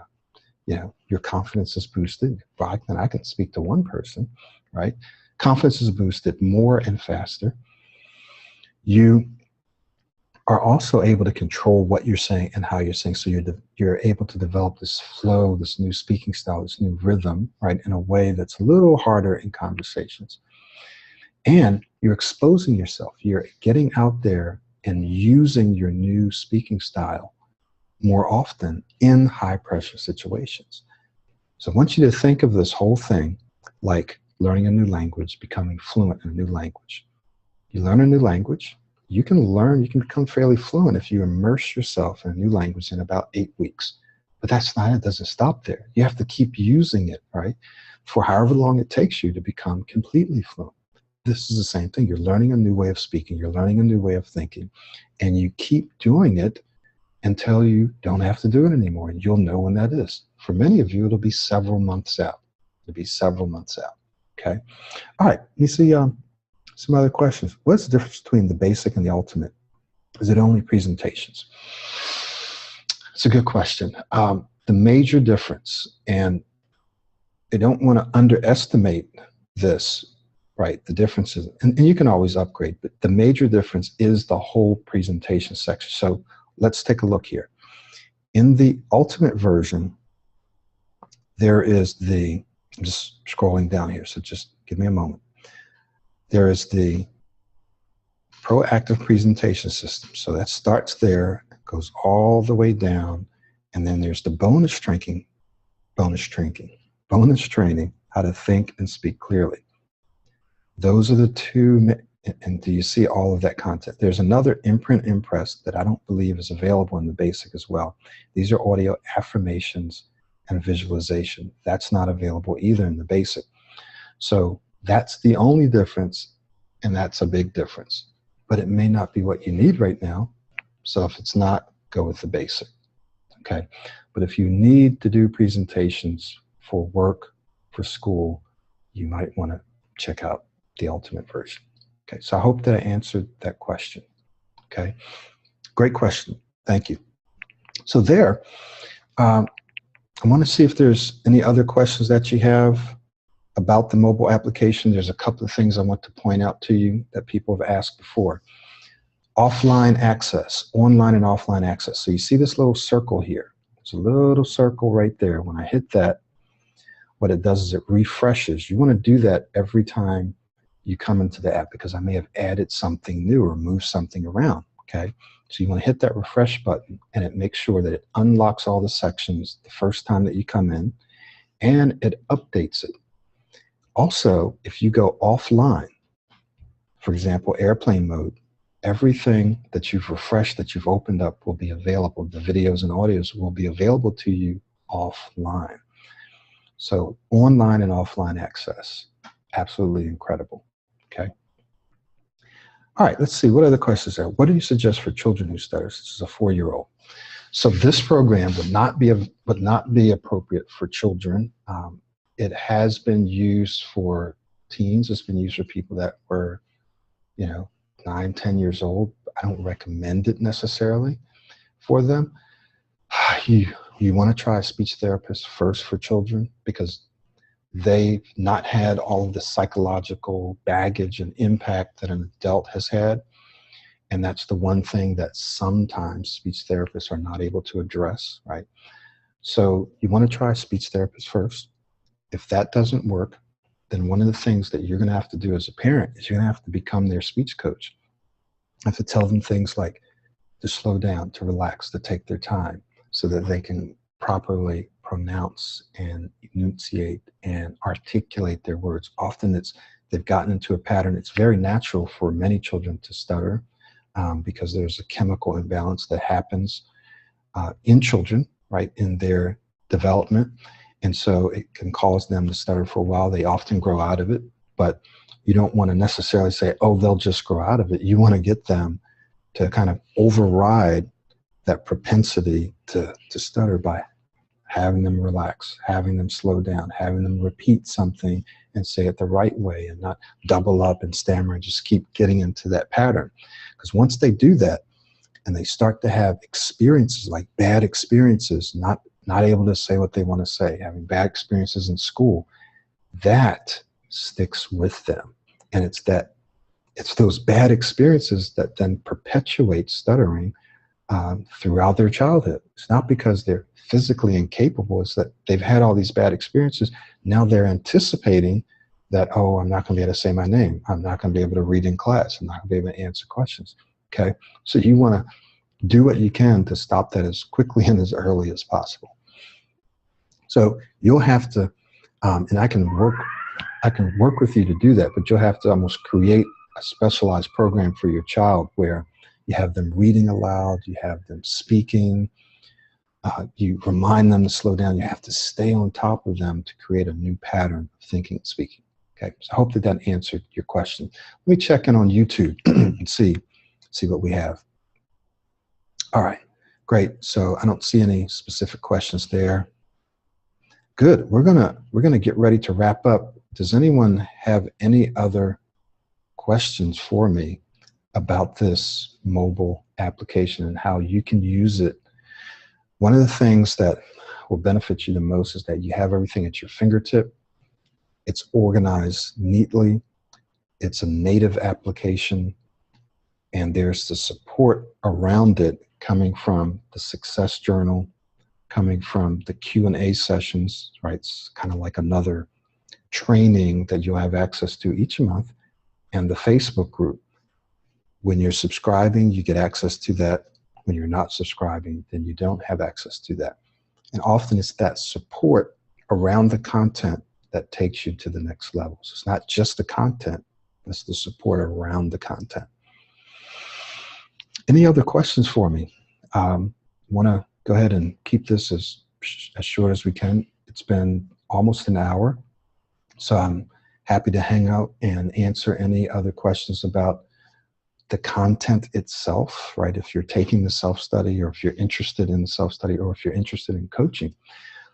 you know, your confidence is boosted. I can speak to one person, right? Confidence is boosted more and faster. You are also able to control what you're saying and how you're saying. So you're able to develop this flow, this new speaking style, this new rhythm, right, in a way that's a little harder in conversations. And you're exposing yourself. You're getting out there and using your new speaking style more often in high pressure situations. So I want you to think of this whole thing like learning a new language, becoming fluent in a new language. You learn a new language. You can become fairly fluent if you immerse yourself in a new language in about 8 weeks. But that's not it, doesn't stop there. You have to keep using it, right? For however long it takes you to become completely fluent. this is the same thing. You're learning a new way of speaking. You're learning a new way of thinking. And you keep doing it until you don't have to do it anymore. And you'll know when that is. For many of you, it'll be several months out. It'll be several months out. Okay. All right. You see some other questions. What's the difference between the basic and the ultimate? Is it only presentations? It's a good question. The major difference, and I don't want to underestimate this, right? The differences, and you can always upgrade, but the major difference is the whole presentation section. So let's take a look here. In the ultimate version, there is I'm just scrolling down here, so just give me a moment. There is the proactive presentation system. So that starts there, goes all the way down, and then there's the bonus training, how to think and speak clearly. Those are the two, and do you see all of that content? There's another imprint impress that I don't believe is available in the basic as well. These are audio affirmations and visualization. That's not available either in the basic. So that's the only difference, and that's a big difference. But it may not be what you need right now. So if it's not, go with the basic. Okay. But if you need to do presentations for work, for school, you might want to check out the ultimate version. Okay. So I hope that I answered that question. Okay. Great question. Thank you. So there, I want to see if there's any other questions that you have about the mobile application. There's a couple of things I want to point out to you that people have asked before. Offline access, online and offline access. So you see this little circle here. There's a little circle right there. When I hit that, what it does is it refreshes. You want to do that every time you come into the app because I may have added something new or moved something around, okay? So you want to hit that refresh button and it makes sure that it unlocks all the sections the first time that you come in and it updates it. Also, if you go offline, for example, airplane mode, everything that you've refreshed, that you've opened up will be available. The videos and audios will be available to you offline. So online and offline access, absolutely incredible, okay? All right, let's see, what other questions there? What do you suggest for children who stutter? This is a 4-year-old. So this program would not be appropriate for children. It has been used for teens. It's been used for people that were, 9, 10 years old. I don't recommend it necessarily for them. You want to try a speech therapist first for children because they've not had all of the psychological baggage and impact that an adult has had. And that's the one thing that sometimes speech therapists are not able to address, right? So you want to try a speech therapist first. If that doesn't work, then one of the things that you're going to have to do as a parent is you're going to have to become their speech coach. You have to tell them things like to slow down, to relax, to take their time so that they can properly pronounce and enunciate and articulate their words. Often they've gotten into a pattern. It's very natural for many children to stutter because there's a chemical imbalance that happens in children, right, in their development. And so it can cause them to stutter for a while. They often grow out of it, but you don't want to necessarily say, oh, they'll just grow out of it. You want to get them to kind of override that propensity to stutter by having them relax, having them slow down, having them repeat something and say it the right way and not double up and stammer and just keep getting into that pattern. Because once they do that and they start to have experiences like bad experiences, not able to say what they want to say, having bad experiences in school, that sticks with them. And it's those bad experiences that then perpetuate stuttering throughout their childhood. It's not because they're physically incapable, it's that they've had all these bad experiences. Now they're anticipating that, oh, I'm not going to be able to say my name. I'm not going to be able to read in class. I'm not going to be able to answer questions. Okay? So you want to do what you can to stop that as quickly and as early as possible. So you'll have to, and I can work with you to do that, but you'll have to almost create a specialized program for your child where you have them reading aloud, you have them speaking, you remind them to slow down. You have to stay on top of them to create a new pattern of thinking and speaking. Okay, so I hope that answered your question. Let me check in on YouTube and see what we have. All right, great. So I don't see any specific questions there. Good. We're gonna get ready to wrap up. Does anyone have any other questions for me about this mobile application and how you can use it? One of the things that will benefit you the most is that you have everything at your fingertip. It's organized neatly. It's a native application, and there's the support around it coming from the Success Journal, coming from the Q&A sessions, right? It's kind of like another training that you'll have access to each month, and the Facebook group. When you're subscribing, you get access to that. When you're not subscribing, then you don't have access to that. And often it's that support around the content that takes you to the next level. So it's not just the content, it's the support around the content. Any other questions for me? Want to go ahead and keep this as short as we can. It's been almost an hour, so I'm happy to hang out and answer any other questions about the content itself, right? If you're taking the self-study, or if you're interested in the self-study, or if you're interested in coaching.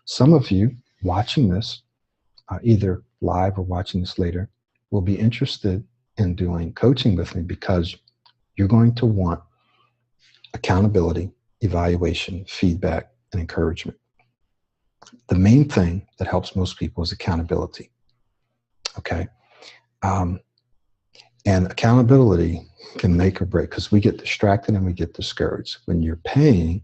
Some of you watching this, either live or watching this later, will be interested in doing coaching with me because you're going to want accountability, evaluation, feedback, and encouragement. The main thing that helps most people is accountability, okay? And accountability can make or break, because we get distracted and we get discouraged. When you're paying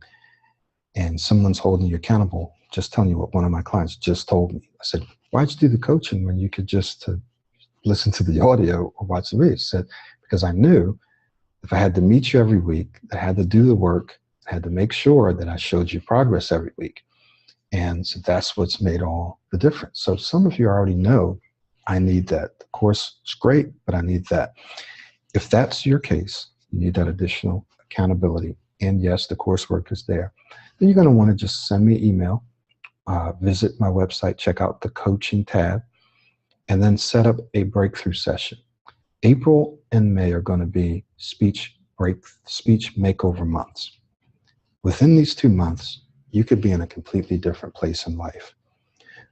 and someone's holding you accountable, just telling you what one of my clients just told me. I said, why'd you do the coaching when you could just listen to the audio or watch the video? He said, because I knew if I had to meet you every week, I had to do the work, I had to make sure that I showed you progress every week. And so that's what's made all the difference. So some of you already know, I need that. The course is great, but I need that. If that's your case, you need that additional accountability. And yes, the coursework is there. Then you're going to want to just send me an email, visit my website, check out the coaching tab, and then set up a breakthrough session. April and May are going to be speech makeover months. Within these 2 months, you could be in a completely different place in life.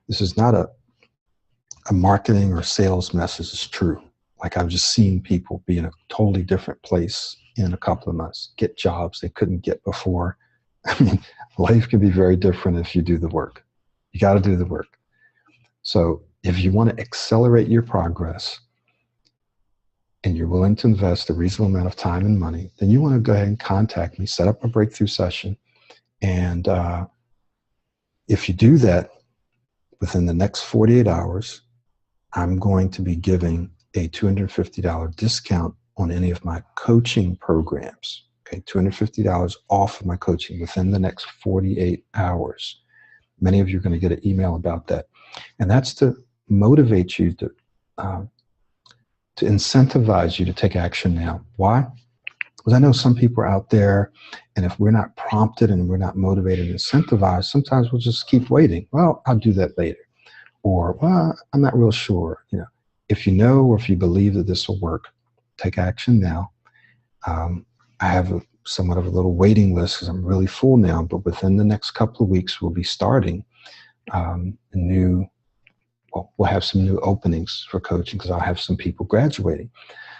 This is not a marketing or sales message, is true. Like, I've just seen people be in a totally different place in a couple of months, get jobs they couldn't get before. I mean, life can be very different if you do the work. You got to do the work. So if you want to accelerate your progress and you're willing to invest a reasonable amount of time and money, then you want to go ahead and contact me, set up a breakthrough session. And if you do that within the next 48 hours, I'm going to be giving a $250 discount on any of my coaching programs. Okay, $250 off of my coaching within the next 48 hours. Many of you are going to get an email about that. And that's to motivate you, to incentivize you to take action now. Why? Because I know some people are out there, and if we're not prompted and we're not motivated and incentivized, sometimes we'll just keep waiting. Well, I'll do that later. Or, well, I'm not real sure. You know, if you know or if you believe that this will work, take action now. I have somewhat of a little waiting list because I'm really full now, but within the next couple of weeks, we'll be starting we'll have some new openings for coaching because I'll have some people graduating.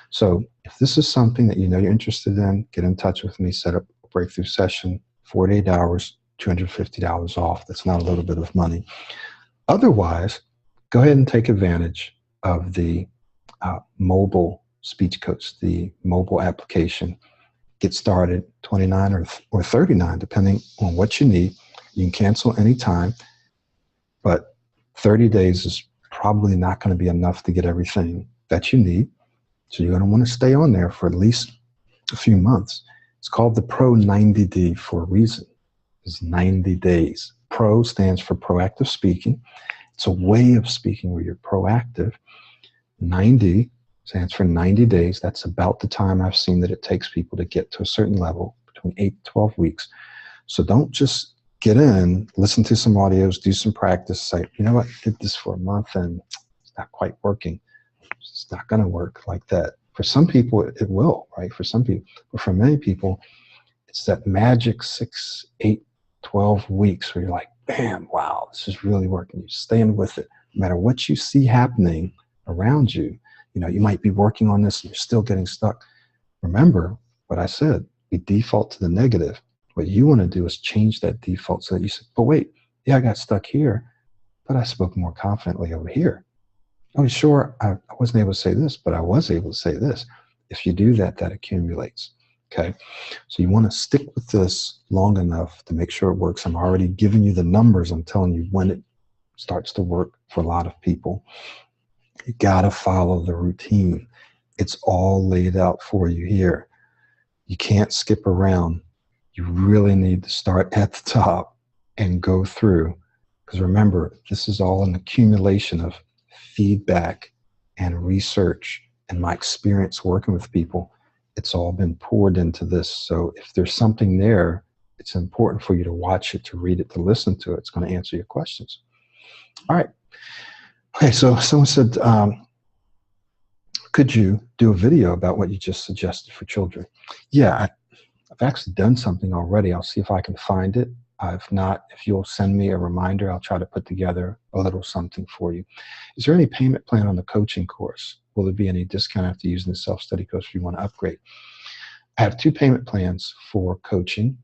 So if this is something that you know you're interested in, get in touch with me, set up a breakthrough session, 48 hours, $250 off. That's not a little bit of money. Otherwise, go ahead and take advantage of the mobile speech coach, the mobile application. Get started, $29 or $39, depending on what you need. You can cancel anytime, but 30 days is probably not going to be enough to get everything that you need. So you're going to want to stay on there for at least a few months. It's called the Pro90d for a reason. It's 90 days. Pro stands for proactive speaking. It's a way of speaking where you're proactive. 90 stands for 90 days. That's about the time I've seen that it takes people to get to a certain level, between 8 to 12 weeks. So don't just get in, listen to some audios, do some practice, say, you know what, I did this for a month and it's not quite working. It's not going to work like that. For some people, it will, right? For some people, but for many people, it's that magic 6, 8, 12 weeks where you're like, bam, wow, this is really working. You're staying with it. No matter what you see happening around you, you know, you might be working on this and you're still getting stuck. Remember what I said, we default to the negative. What you want to do is change that default so that you say, but wait, yeah, I got stuck here, but I spoke more confidently over here. Oh, sure, I wasn't able to say this, but I was able to say this. If you do that, that accumulates. Okay, so you want to stick with this long enough to make sure it works. I'm already giving you the numbers. I'm telling you when it starts to work for a lot of people. You got to follow the routine. It's all laid out for you here. You can't skip around. You really need to start at the top and go through. Because remember, this is all an accumulation of feedback and research and my experience working with people. It's all been poured into this. So if there's something there, it's important for you to watch it, to read it, to listen to it. It's going to answer your questions. All right. Okay, so someone said, could you do a video about what you just suggested for children? Yeah, I've actually done something already. I'll see if I can find it. If not, if you'll send me a reminder, I'll try to put together a little something for you. Is there any payment plan on the coaching course? Will there be any discount after using the self-study course if you want to upgrade? I have 2 payment plans for coaching.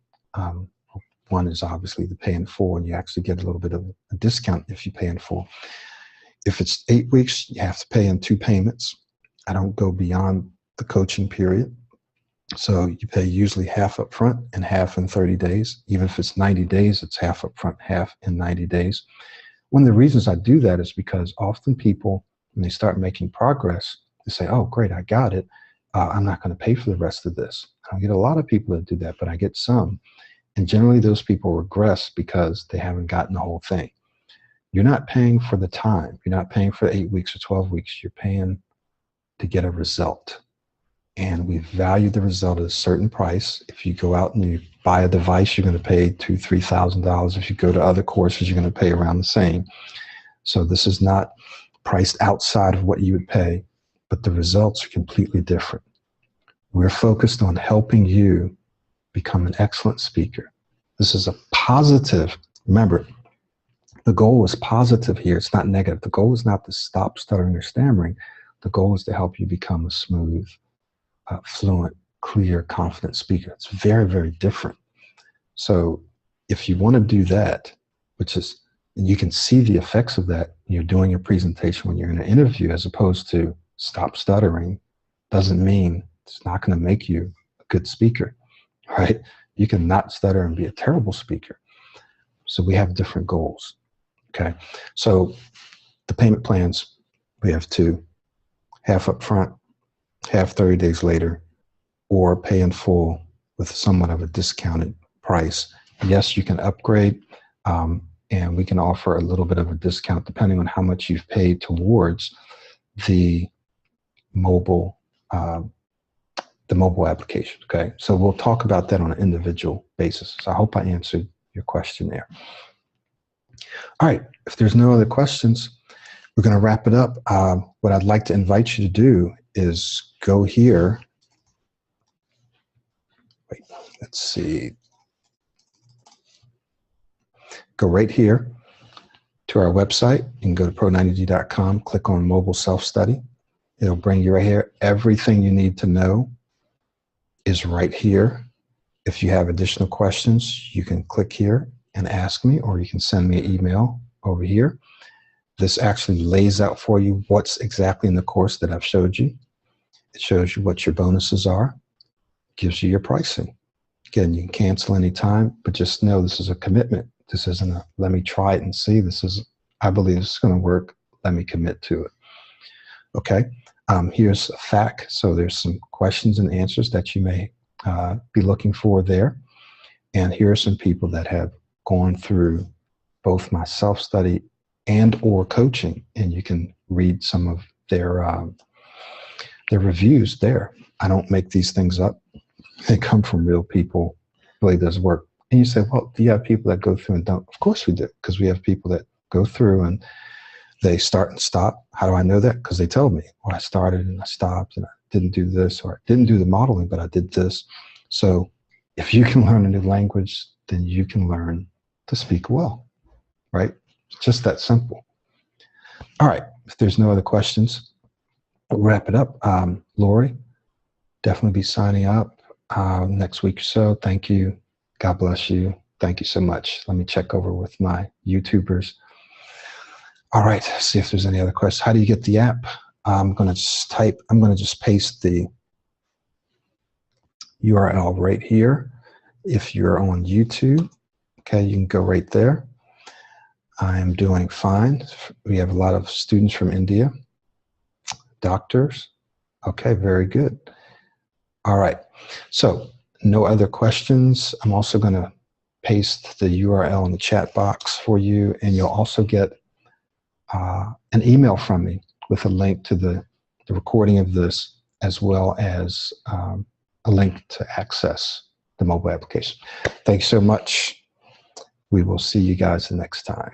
One is obviously the pay in full, and you actually get a little bit of a discount if you pay in full. If it's 8 weeks, you have to pay in 2 payments. I don't go beyond the coaching period. So you pay usually half up front and half in 30 days. Even if it's 90 days, it's half up front, half in 90 days. One of the reasons I do that is because often people, when they start making progress, they say, oh, great, I got it. I'm not going to pay for the rest of this. I don't get a lot of people that do that, but I get some. And generally those people regress because they haven't gotten the whole thing. You're not paying for the time. You're not paying for 8 weeks or 12 weeks. You're paying to get a result. And we value the result at a certain price. If you go out and you buy a device, you're going to pay $2,000, $3,000. If you go to other courses, you're going to pay around the same. So this is not priced outside of what you would pay, but the results are completely different. We're focused on helping you become an excellent speaker. This is a positive. Remember, the goal is positive here. It's not negative. The goal is not to stop stuttering or stammering. The goal is to help you become a smooth, fluent, clear, confident speaker. It's very, very different. So if you want to do that, which is, you can see the effects of that when you're doing your presentation, when you're in an interview, as opposed to stop stuttering, doesn't mean it's not going to make you a good speaker, right? You can not stutter and be a terrible speaker. So we have different goals, okay? So the payment plans, we have 2, half up front, half 30 days later, or pay in full with somewhat of a discounted price. Yes, you can upgrade, and we can offer a little bit of a discount depending on how much you've paid towards the mobile application, okay? So we'll talk about that on an individual basis. So I hope I answered your question there. All right, if there's no other questions, we're going to wrap it up. What I'd like to invite you to do is go here. Wait, let's see. Go right here to our website. You can go to pro90d.com, click on mobile self-study. It'll bring you right here. Everything you need to know is right here. If you have additional questions, you can click here and ask me, or you can send me an email over here. This actually lays out for you what's exactly in the course that I've showed you. It shows you what your bonuses are, gives you your pricing. Again, you can cancel anytime, but just know this is a commitment. This isn't a, let me try it and see. This is, I believe this is going to work. Let me commit to it. Okay. Here's a FAQ. So there's some questions and answers that you may be looking for there. And here are some people that have gone through both my self-study and or coaching, and you can read some of their reviews there. I don't make these things up. They come from real people. It really does work. And you say, well, do you have people that go through and don't? Of course we do, because we have people that go through and they start and stop. How do I know that? Because they told me, well, I started and I stopped and I didn't do this, or I didn't do the modeling, but I did this. So if you can learn a new language, then you can learn to speak well, right? Just that simple. All right, if there's no other questions, we'll wrap it up. Lori, definitely be signing up next week or so. Thank you. God bless you. Thank you so much. Let me check over with my YouTubers. All right, see if there's any other questions. How do you get the app? I'm going to just paste the URL right here. If you're on YouTube, okay, you can go right there. I'm doing fine. We have a lot of students from India, doctors. Okay, very good. All right, so no other questions. I'm also going to paste the URL in the chat box for you, and you'll also get an email from me with a link to the recording of this, as well as a link to access the mobile application. Thanks so much. We will see you guys the next time.